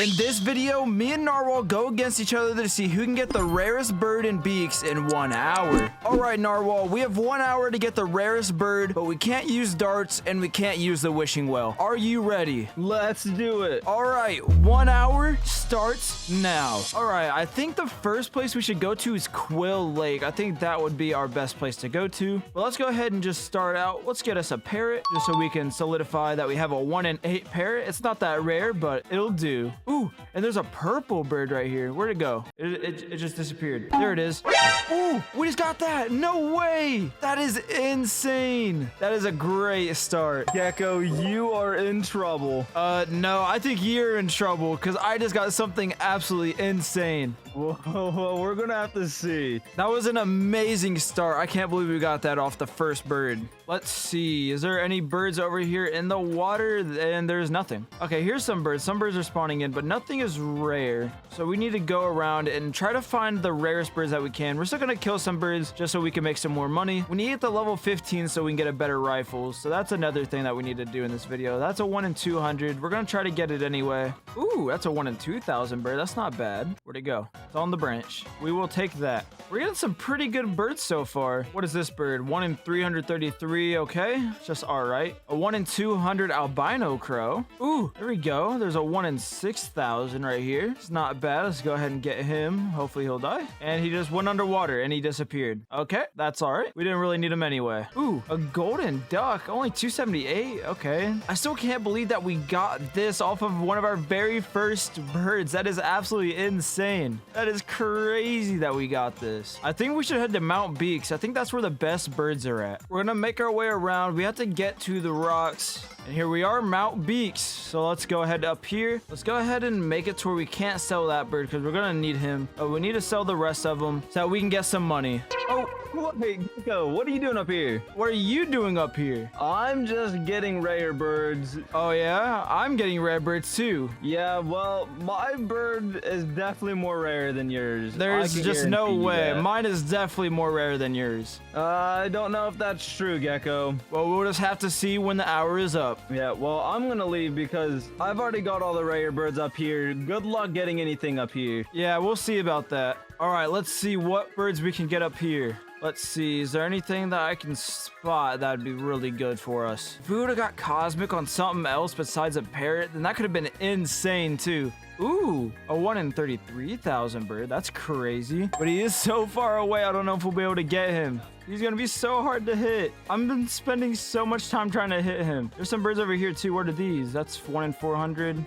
In this video, me and Narwhal go against each other to see who can get the rarest bird in Beaks in 1 hour. All right, Narwhal, we have 1 hour to get the rarest bird, but we can't use darts and we can't use the wishing well. Are you ready? Let's do it. All right, 1 hour starts now. All right, I think the first place we should go to is Quill Lake. I think that would be our best place to go to. But let's go ahead and just start out. Let's get us a parrot just so we can solidify that we have a 1 in 8 parrot. It's not that rare, but it'll do. Ooh, and there's a purple bird right here. Where'd it go? It just disappeared. There it is. Ooh, we just got that. No way. That is insane. That is a great start. Gecko, you are in trouble. No, I think you're in trouble because I just got something absolutely insane. Whoa, we're gonna have to see. That was an amazing start. I can't believe we got that off the first bird. Let's see. Is there any birds over here in the water? And there's nothing. Okay, here's some birds. Some birds are spawning in, but nothing is rare. So we need to go around and try to find the rarest birds that we can. We're still gonna kill some birds just so we can make some more money. We need to get to level 15 so we can get a better rifle. So that's another thing that we need to do in this video. That's a 1 in 200. We're gonna try to get it anyway. Ooh, that's a 1 in 2,000 bird. That's not bad. Where'd it go? It's on the branch. We will take that. We're getting some pretty good birds so far. What is this bird? 1 in 333. Okay, just all right. A 1 in 200 albino crow. Ooh, there we go. There's a 1 in 6,000 right here. It's not bad. Let's go ahead and get him. Hopefully he'll die. And he just went underwater and he disappeared. Okay, that's all right. We didn't really need him anyway. Ooh, a golden duck. Only 278. Okay. I still can't believe that we got this off of one of our very first birds. That is absolutely insane. That is crazy that we got this. I think we should head to Mount Beaks. I think that's where the best birds are at. We're gonna make our way around. We have to get to the rocks. And here we are, Mount Beaks. So let's go ahead up here. Let's go ahead and make it to where we can't sell that bird because we're gonna need him. We need to sell the rest of them so that we can get some money. Oh, wait, Gecko, what are you doing up here? What are you doing up here? I'm just getting rare birds. Oh yeah, I'm getting rare birds too. Yeah, well, my bird is definitely more rare than yours. There's just no way. Mine is definitely more rare than yours. I don't know if that's true, Gecko. Well, we'll just have to see when the hour is up. Yeah, well, I'm gonna leave because I've already got all the rare birds up here. Good luck getting anything up here. Yeah, we'll see about that. All right, let's see what birds we can get up here. Let's see, is there anything that I can spot that would be really good for us? If we would have got Cosmic on something else besides a parrot, then that could have been insane too. Ooh, a 1 in 33,000 bird. That's crazy. But he is so far away, I don't know if we'll be able to get him. He's gonna be so hard to hit. I've been spending so much time trying to hit him. There's some birds over here too. What are these? That's 1 in 400.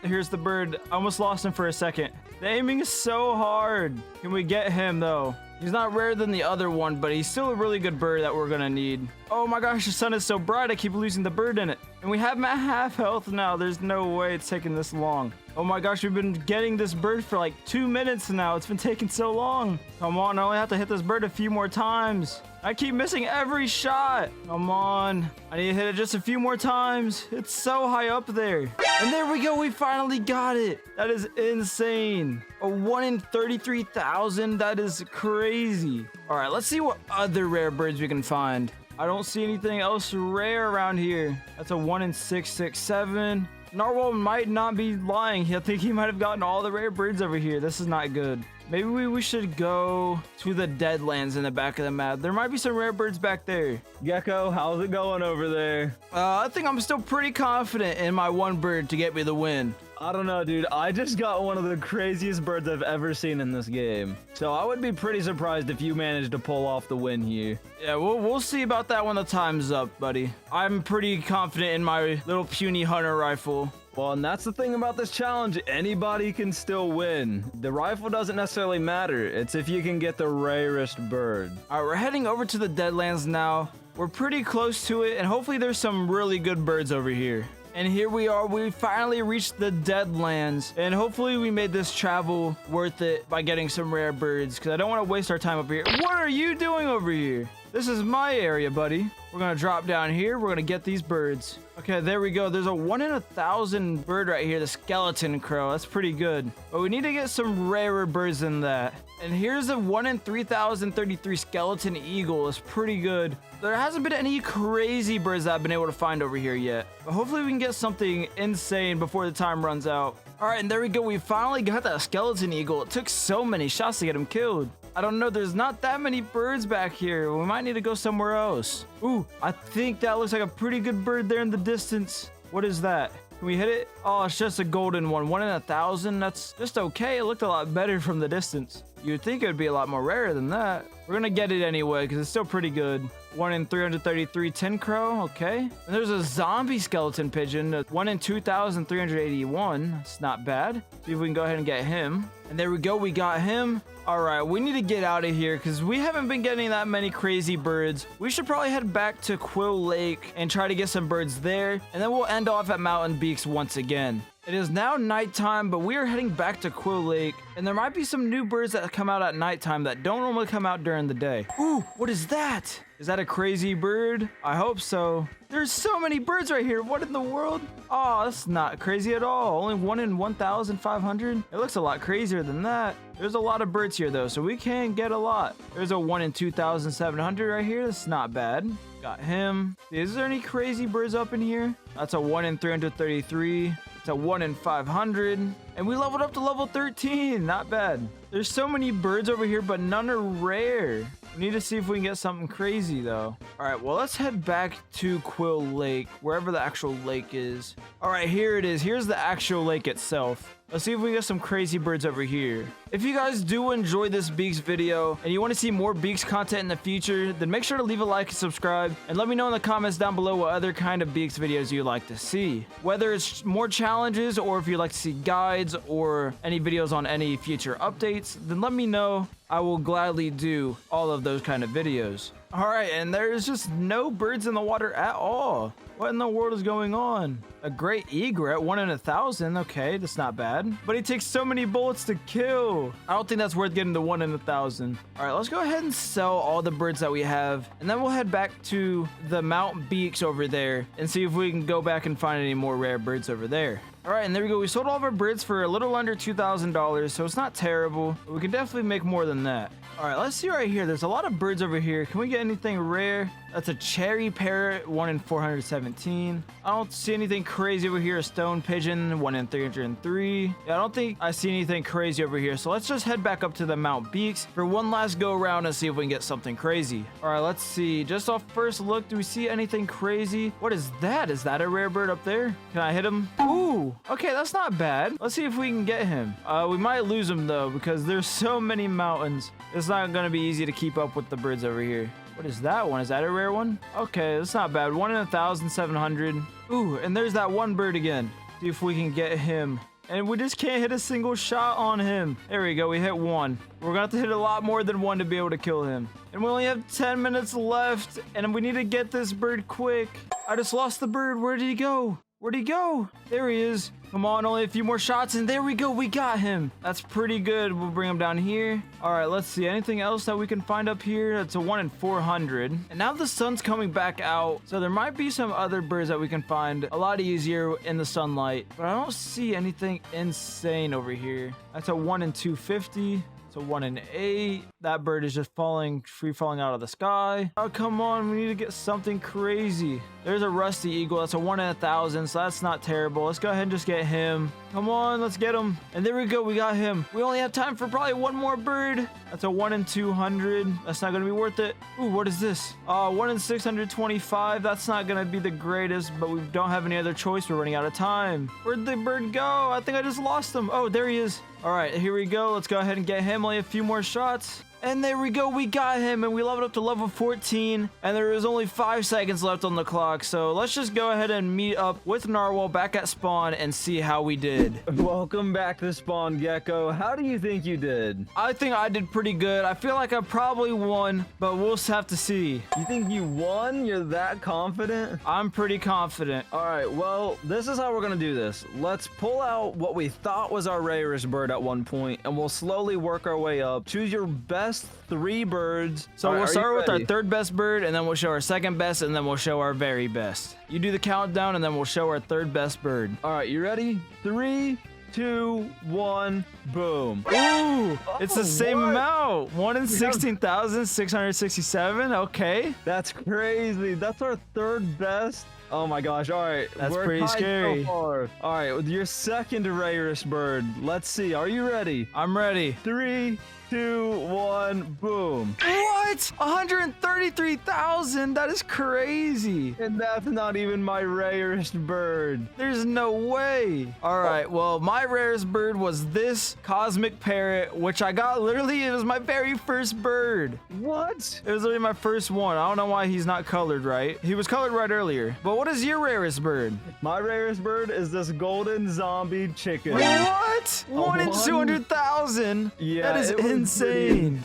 Here's the bird. I almost lost him for a second. The aiming is so hard. Can we get him though? He's not rarer than the other one, but he's still a really good bird that we're gonna need. Oh my gosh, the sun is so bright, I keep losing the bird in it. And we have him at half health now. There's no way it's taking this long. Oh my gosh, we've been getting this bird for like 2 minutes now. It's been taking so long. Come on, I only have to hit this bird a few more times. I keep missing every shot. Come on. I need to hit it just a few more times. It's so high up there. And there we go. We finally got it. That is insane. A 1 in 33,000. That is crazy. All right, let's see what other rare birds we can find. I don't see anything else rare around here. That's a 1 in 667. Narwhal might not be lying. I think he might have gotten all the rare birds over here. This is not good. Maybe we should go to the Deadlands in the back of the map. There might be some rare birds back there. Gecko, how's it going over there? I think I'm still pretty confident in my one bird to get me the win. I don't know, dude. I just got one of the craziest birds I've ever seen in this game. So I would be pretty surprised if you managed to pull off the win here. Yeah, we'll see about that when the time's up, buddy. I'm pretty confident in my little puny hunter rifle. Well, and that's the thing about this challenge. Anybody can still win. The rifle doesn't necessarily matter. It's if you can get the rarest bird. All right, we're heading over to the Deadlands now. We're pretty close to it, and hopefully there's some really good birds over here. And here we are. We finally reached the Deadlands, and hopefully we made this travel worth it by getting some rare birds, because I don't want to waste our time up here. What are you doing over here? This is my area, buddy. We're gonna drop down here. We're gonna get these birds. Okay, there we go. There's a 1 in 1,000 bird right here, the skeleton crow. That's pretty good. But we need to get some rarer birds than that. And here's a 1 in 3,033 skeleton eagle. It's pretty good. There hasn't been any crazy birds that I've been able to find over here yet. But hopefully we can get something insane before the time runs out. All right, and there we go. We finally got that skeleton eagle. It took so many shots to get him killed. I don't know. There's not that many birds back here. We might need to go somewhere else. Ooh, I think that looks like a pretty good bird there in the distance. What is that? Can we hit it? Oh, it's just a golden one. 1 in 1,000. That's just okay. It looked a lot better from the distance. You'd think it would be a lot more rare than that. We're going to get it anyway because it's still pretty good. 1 in 333 tin crow. Okay. And there's a zombie skeleton pigeon. 1 in 2,381. That's not bad. See if we can go ahead and get him. And there we go. We got him. All right, we need to get out of here because we haven't been getting that many crazy birds. We should probably head back to Quill Lake and try to get some birds there. And then we'll end off at Mountain Beaks once again. It is now nighttime, but we are heading back to Quill Lake. And there might be some new birds that come out at nighttime that don't normally come out during the day. Ooh, what is that? Is that a crazy bird? I hope so. There's so many birds right here. What in the world? Oh, that's not crazy at all. Only 1 in 1,500. It looks a lot crazier than that. There's a lot of birds here though, so we can get a lot. There's a 1 in 2,700 right here. That's not bad. Got him. Is there any crazy birds up in here? That's a 1 in 333. It's a 1 in 500. And we leveled up to level 13. Not bad. There's so many birds over here, but none are rare. We need to see if we can get something crazy though. All right, well, let's head back to Quill Lake, wherever the actual lake is. All right, here it is. Here's the actual lake itself. Let's see if we get some crazy birds over here. If you guys do enjoy this Beaks video and you want to see more Beaks content in the future, then make sure to leave a like and subscribe and let me know in the comments down below what other kind of Beaks videos you'd like to see. Whether it's more challenges or if you'd like to see guides or any videos on any future updates, then let me know. I will gladly do all of those kind of videos. All right, and there's just no birds in the water at all. What in the world is going on? A great egret, 1 in 1,000. Okay, that's not bad. But he takes so many bullets to kill. I don't think that's worth getting to 1 in 1,000. All right, let's go ahead and sell all the birds that we have. And then we'll head back to the Mount Beaks over there and see if we can go back and find any more rare birds over there. All right, and there we go. We sold all of our birds for a little under $2,000, so it's not terrible. But we can definitely make more than that. All right, let's see right here. There's a lot of birds over here. Can we get anything rare? That's a cherry parrot, 1 in 417. I don't see anything crazy over here. A stone pigeon, 1 in 303. Yeah, I don't think I see anything crazy over here. So let's just head back up to the Mount Beaks for one last go around and see if we can get something crazy. All right, let's see. Just off first look, do we see anything crazy? What is that? Is that a rare bird up there? Can I hit him? Ooh, okay, that's not bad. Let's see if we can get him. We might lose him though because there's so many mountains. It's not gonna be easy to keep up with the birds over here. What is that one? Is that a rare one? Okay, that's not bad. 1 in 1,700. Ooh, and there's that one bird again. See if we can get him. And we just can't hit a single shot on him. There we go. We hit one. We're gonna have to hit a lot more than one to be able to kill him. And we only have 10 minutes left. And we need to get this bird quick. I just lost the bird. Where did he go? Where'd he go? There he is. Come on, only a few more shots, and there we go. We got him. That's pretty good. We'll bring him down here. All right, let's see. Anything else that we can find up here? That's a 1 in 400. And now the sun's coming back out, so there might be some other birds that we can find a lot easier in the sunlight. But I don't see anything insane over here. That's a 1 in 250. So 1 in 8. That bird is just free falling out of the sky. Oh, come on. We need to get something crazy. There's a rusty eagle. That's a 1 in 1,000. So that's not terrible. Let's go ahead and just get him. Come on, let's get him. And there we go. We got him. We only have time for probably one more bird. That's a 1 in 200. That's not going to be worth it. Ooh, what is this? 1 in 625. That's not going to be the greatest, but we don't have any other choice. We're running out of time. Where'd the bird go? I think I just lost him. Oh, there he is. All right, here we go. Let's go ahead and get him. Only a few more shots. And there we go. We got him, and we leveled up to level 14. And there is only 5 seconds left on the clock. So let's just go ahead and meet up with Narwhal back at spawn and see how we did. Welcome back to spawn, Gecko. How do you think you did? I think I did pretty good. I feel like I probably won, but we'll just have to see. You think you won? You're that confident? I'm pretty confident. All right, well, this is how we're gonna do this. Let's pull out what we thought was our rarest bird at one point, and we'll slowly work our way up. Choose your best best 3 birds. So All right, we'll are you start with our ready? third best bird, and then we'll show our second best, and then we'll show our very best. You do the countdown, and then we'll show our third best bird. All right, you ready? 3, 2, 1, boom. Ooh, it's the same what? amount. 1 in 16,667. Okay. That's crazy. That's our third best. Oh my gosh. All right. That's we're pretty tied scary. So far. All right. With your second rarest bird, let's see. Are you ready? I'm ready. 3, 2, 1, boom. What? 133,000? That is crazy. And that's not even my rarest bird. There's no way. All right, well, my rarest bird was this cosmic parrot, which I got literally, it was my very first bird. What? It was literally my first one. I don't know why he's not colored right. He was colored right earlier. But what is your rarest bird? My rarest bird is this golden zombie chicken. What? 1 in one? 200,000? Yeah, That is it was insane.